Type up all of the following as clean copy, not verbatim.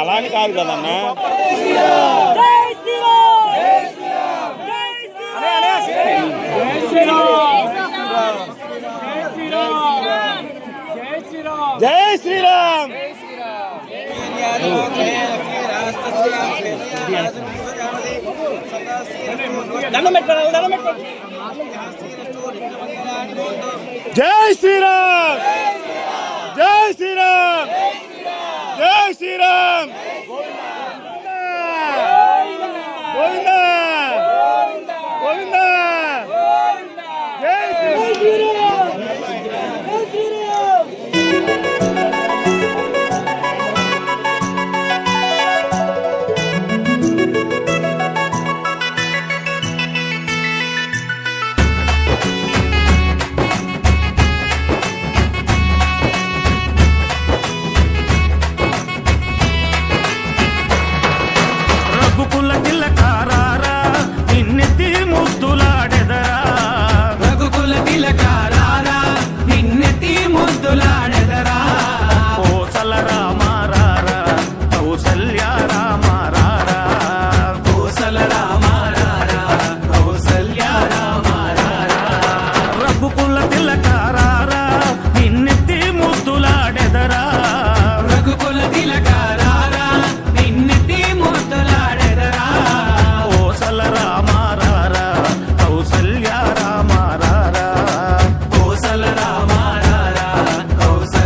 అలాని కాదు కదన్నా. జై శ్రీరామ్. జై శ్రీరామ్ జై శ్రీరామ్ జై శ్రీరామ్ గోవిందా గోవిందా జై శ్రీరామ్ రఘుకుల తిలకారారా నిన్నెత్తి ముద్దులాడెదరా రఘుకుల తిలకారారా నిన్నెత్తి ముద్దులాడెదరా కోసల రామారారా కౌసల్య రామారారా కోసల రామారారా కౌసల్య రామారారా రఘుకుల తిలకారారా నిన్నెత్తి ముద్దులాడెదరా రఘుకుల తిలకారారా నిన్నెత్తి ముద్దులాడెదరా కోసల రామారారా కౌసల్య రామారారా కోసల రామారారా కౌసల్య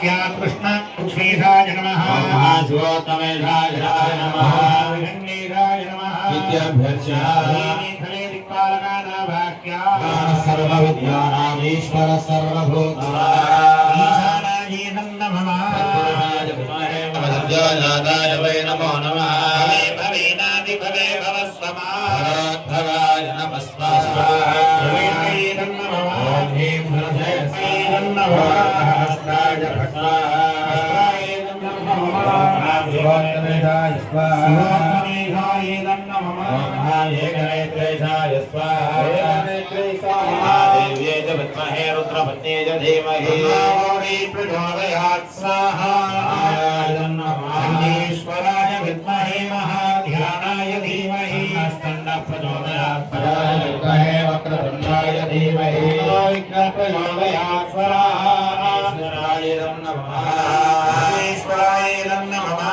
कृष्ण श्रीराज नमः महाशिवोत्तमेशाय नमः विघ्नेशाय नमः विद्याभ्यर्चना दिक्पालकानाभाख्या सर्वविद्यानामीश्वर ईशानायै नमः सर्वभूताय वै नमो नमः भवे भवेनादि भवे भवस्वमा भवाय नमः स्वाहा भवेनायै नमः ॐ ह्रीं ह्रदय नमः हस्ताय भस्माय नमः शिवोत्तमेशाय स्वाहा शिवोत्तमेशाय नमः महाएकनेत्रेशाय स्वाहा महादेव्यै च विद्महे रुद्रपत्न्यै च धीमहि प्रचोदयात् स्वाहा ईश्वराय विद्महे महाध्यानाय धीमहि स्तण्डः प्रचोदयात् विद्महे वक्रतुण्डाय धीमहि प्रचोदयात् स्वाहा ईश्वराय नमः ईश्वराय नमः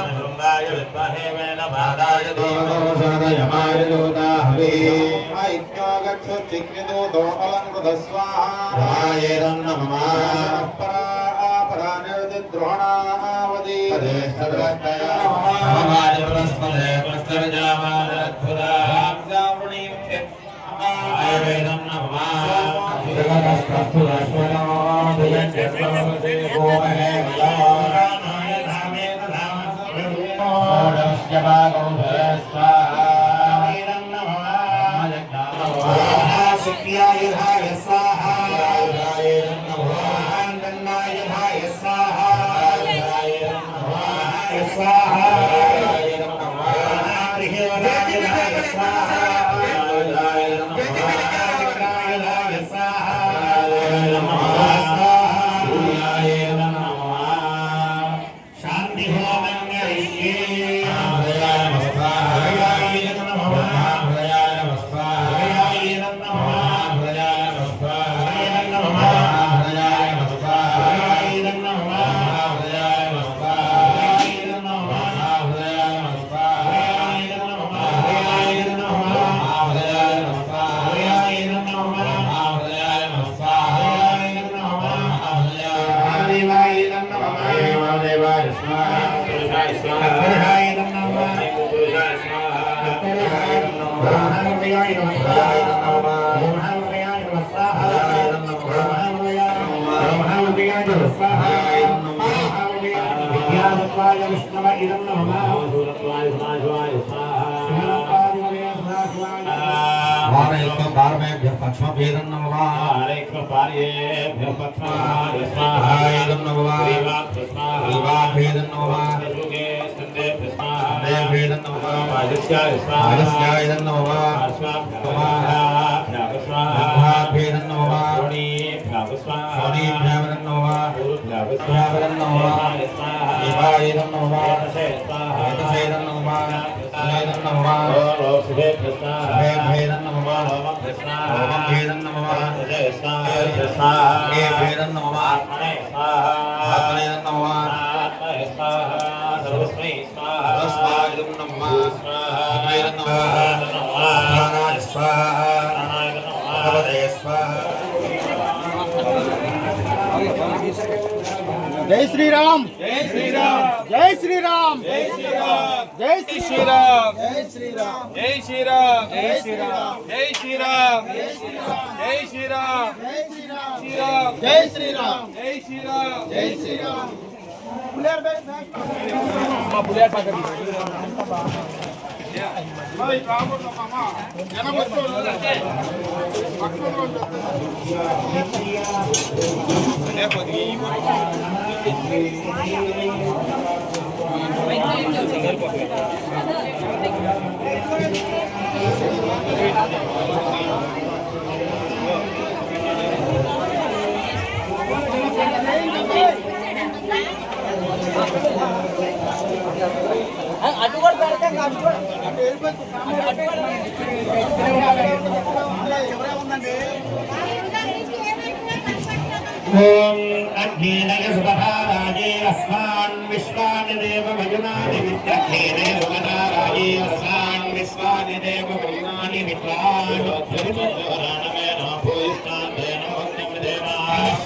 वृन्दाय विद्महे वेनपादाय धीमहि यमाय दूताहवे ऐक्योगच्छिग्निदूतो अलङ्कृतस्वाहा राय नमः परानिर्दिद्रोणावधि भवाय प्रस्पदे प्रस्तरजामादद्भुता आयुर्वेदं नमः जगतस्तुरश्वनो भुजन्ते गोमहे ओडस्य भागो स्वाहा सिद्ध्यायुधाय स्वाहा आनन्दायुधाय स्वाहा स्वाहा हरिहरायुधाय स्वाहा शांति होमं पक्ष्मभेदं नमः स्वाहा विवाभेदं नमः भेदं नमः आलस्याय नमः भेदं नमः सोनीभ्यावदं नमः भ्यावदं नमः शिवायदं नमः एतसेदं नमः सेदं नमः भेदं नमः ओमं भेदं नमः भेदं नमः आत्मनेदं नमः सर्वस्मै स्वाहा स्वाहायं नमः भेदं नमः प्राणाय स्वाहा भगवते स्वाहा जय श्री राम जय श्री राम जय श्री राम जय श्री राम जय श्री राम जय श्री राम जय श्री राम जय श्री राम जय श्री राम जय श्री राम जय श्री राम जय श्री राम जय श्री राम जय श्री राम बुलेट बैठ मामा बुलेट पकड़ भाई राम मामा जन बच्चों అడ్డుగోడు పెడతాం ఓం అగ్నేయ సుభారాజే అస్మాన్ విశ్వాని దేవ భజనాని విద్యగ్నేయ సుభారాజే అస్మాన్ విశ్వాని దేవ భజనాని విద్వాన్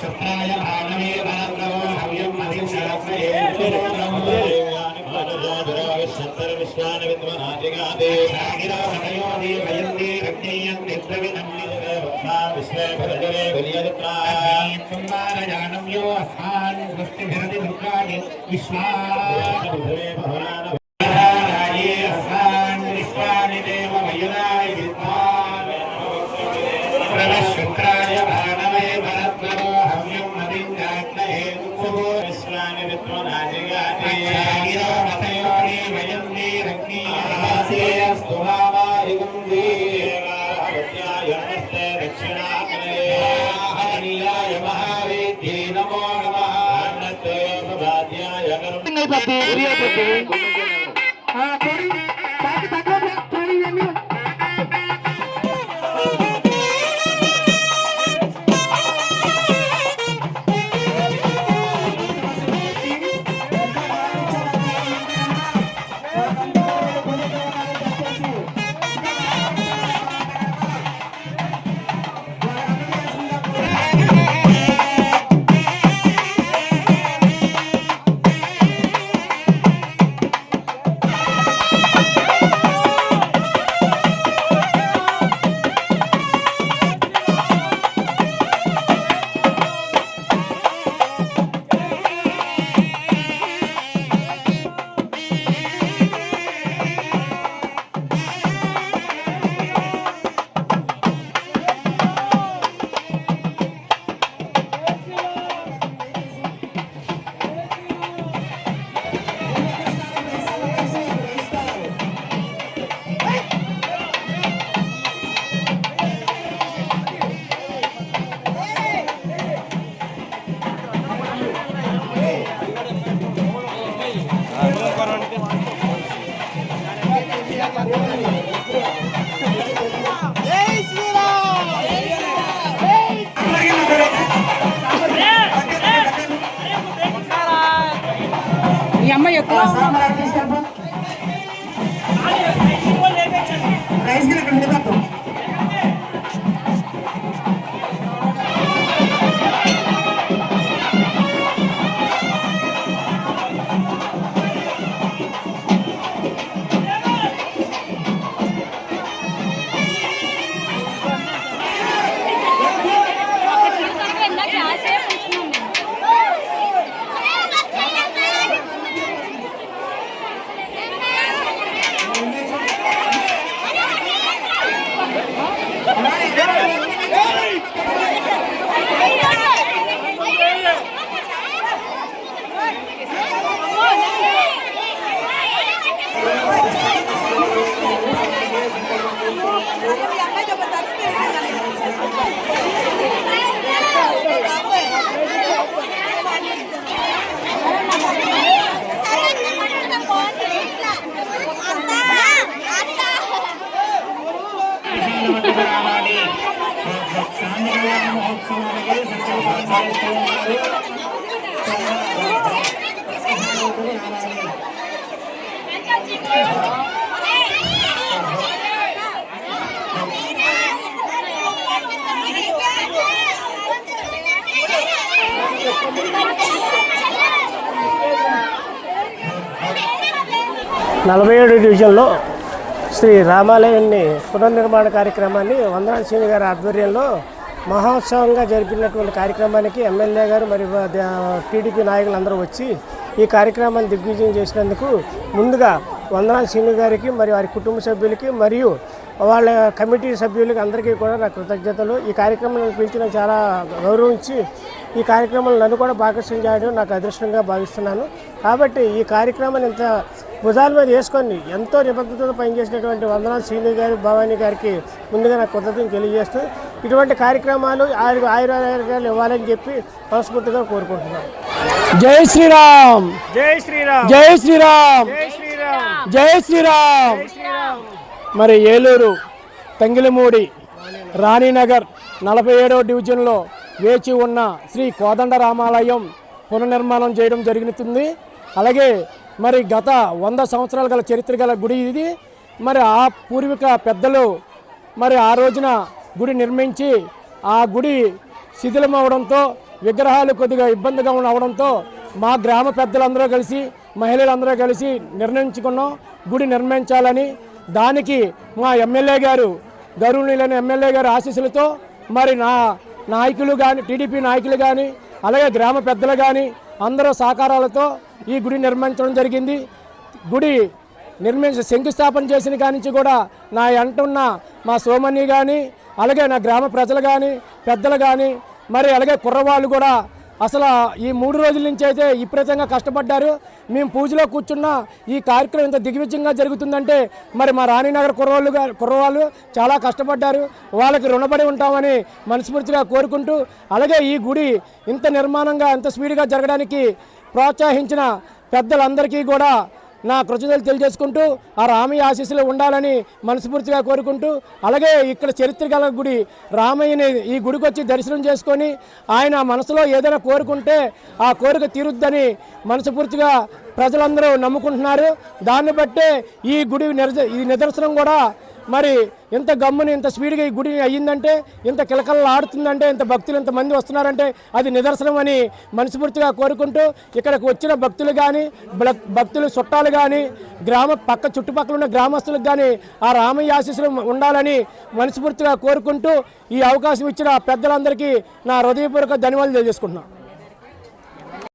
శుక్రాయ భానవే భార్గవో హవ్యం शुक्राय भानवे भरद्वरो हव्यं मदिञ्जाग्नये सुभो विश्वानि विद्वनाजिगातिरो मतयोनि वयन्ति रग्नीयासेऽस्तु मामायुगं देवाभत्याय नमस्ते दक्षिणाग्नये हरियाय महावेद्ये नमो नमः अन्नते भवाद्याय ఈ అమ్మాయి ఎక్కువ నలభై 47 డివిజన్లో శ్రీ రామాలయాన్ని పునర్నిర్మాణ కార్యక్రమాన్ని వందనాల శ్రీని గారి ఆధ్వర్యంలో మహోత్సవంగా జరిపినటువంటి కార్యక్రమానికి ఎమ్మెల్యే గారు మరియు టీడీపీ నాయకులు అందరూ వచ్చి ఈ కార్యక్రమాన్ని దిగ్విజయం చేసినందుకు ముందుగా వందనాల శ్రీని గారికి మరియు వారి కుటుంబ సభ్యులకి మరియు వాళ్ళ కమిటీ సభ్యులకి అందరికీ కూడా నా కృతజ్ఞతలు. ఈ కార్యక్రమాన్ని పిలిచిన చాలా గౌరవించి ఈ కార్యక్రమంలో నన్ను కూడా భాగస్వామ్యం చేయడం నాకు అదృష్టంగా భావిస్తున్నాను. కాబట్టి ఈ కార్యక్రమాన్ని ఇంత భుజాల మీద వేసుకొని ఎంతో నిబద్ధతతో పనిచేసినటువంటి వందనాల శ్రీని గారి భవానీ గారికి ముందుగా నాకు కృతజ్ఞతలు తెలియజేస్తూ ఇటువంటి కార్యక్రమాలు ఆయుర్వేదాలు ఇవ్వాలని చెప్పి మనస్ఫూర్తిగా కోరుకుంటున్నాను. జై శ్రీరామ్, జై శ్రీరామ్, జై శ్రీరామ్, జై శ్రీరామ్, జై శ్రీరామ్. మరి ఏలూరు తంగిలిమూడి రాణినగర్ 47వ డివిజన్లో వేచి ఉన్న శ్రీ కోదండ రామాలయం పునర్నిర్మాణం చేయడం జరుగుతుంది. అలాగే మరి గత 100 సంవత్సరాల గల చరిత్ర గల గుడి ఇది. మరి ఆ పూర్వీక పెద్దలు మరి ఆ రోజున గుడి నిర్మించి ఆ గుడి శిథిలం అవడంతో విగ్రహాలు కొద్దిగా ఇబ్బందిగా అవడంతో మా గ్రామ పెద్దలందరూ కలిసి మహిళలందరూ కలిసి నిర్ణయించుకున్నాం గుడి నిర్మించాలని. దానికి మా ఎమ్మెల్యే గారు గౌరవనీయులైన ఎమ్మెల్యే గారి ఆశీస్సులతో మరి నా నాయకులు కానీ టీడీపీ నాయకులు కానీ అలాగే గ్రామ పెద్దలు కానీ అందరూ సహకారాలతో ఈ గుడి నిర్మించడం జరిగింది. గుడి శంకుస్థాపన చేసిన కాడి నుంచి కూడా నా అంటున్న మా సోమని కానీ అలాగే నా గ్రామ ప్రజలు కానీ పెద్దలు కానీ మరి అలాగే కుర్రవాళ్ళు కూడా అసలు ఈ 3 రోజుల నుంచి అయితే విపరీతంగా కష్టపడ్డారు. మేము పూజలో కూర్చున్న ఈ కార్యక్రమం ఇంత దిగ్విజయంగా జరుగుతుందంటే మరి మా రాణినగర్ కుర్రవాళ్ళు చాలా కష్టపడ్డారు. వాళ్ళకి రుణపడి ఉంటామని మనస్ఫూర్తిగా కోరుకుంటూ అలాగే ఈ గుడి ఇంత నిర్మాణంగా ఇంత స్పీడ్గా జరగడానికి ప్రోత్సహించిన పెద్దలందరికీ కూడా నా కృతజ్ఞతలు తెలియజేసుకుంటూ ఆ రామయ్య ఆశీస్సులు ఉండాలని మనస్ఫూర్తిగా కోరుకుంటూ అలాగే ఇక్కడ చరిత్ర గల గుడి రామయ్యని ఈ గుడికి వచ్చి దర్శనం చేసుకొని ఆయన మనసులో ఏదైనా కోరుకుంటే ఆ కోరిక తీరుద్దని మనస్ఫూర్తిగా ప్రజలందరూ నమ్ముకుంటున్నారు. దాన్ని బట్టే ఈ గుడి నిదర్శనం కూడా మరి ఇంత గమ్ముని ఇంత స్పీడ్గా ఈ గుడి అయ్యిందంటే ఇంత కిలకలు ఆడుతుందంటే ఇంత భక్తులు ఇంతమంది వస్తున్నారంటే అది నిదర్శనం అని మనస్ఫూర్తిగా కోరుకుంటూ ఇక్కడికి వచ్చిన భక్తులు కానీ భక్తులు చుట్టాలు కానీ చుట్టుపక్కల ఉన్న గ్రామస్తులకు కానీ ఆ రామయ్య ఆశీస్సులు ఉండాలని మనస్ఫూర్తిగా కోరుకుంటూ ఈ అవకాశం ఇచ్చిన పెద్దలందరికీ నా హృదయపూర్వక ధన్యవాదాలు తెలియజేసుకుంటున్నాను.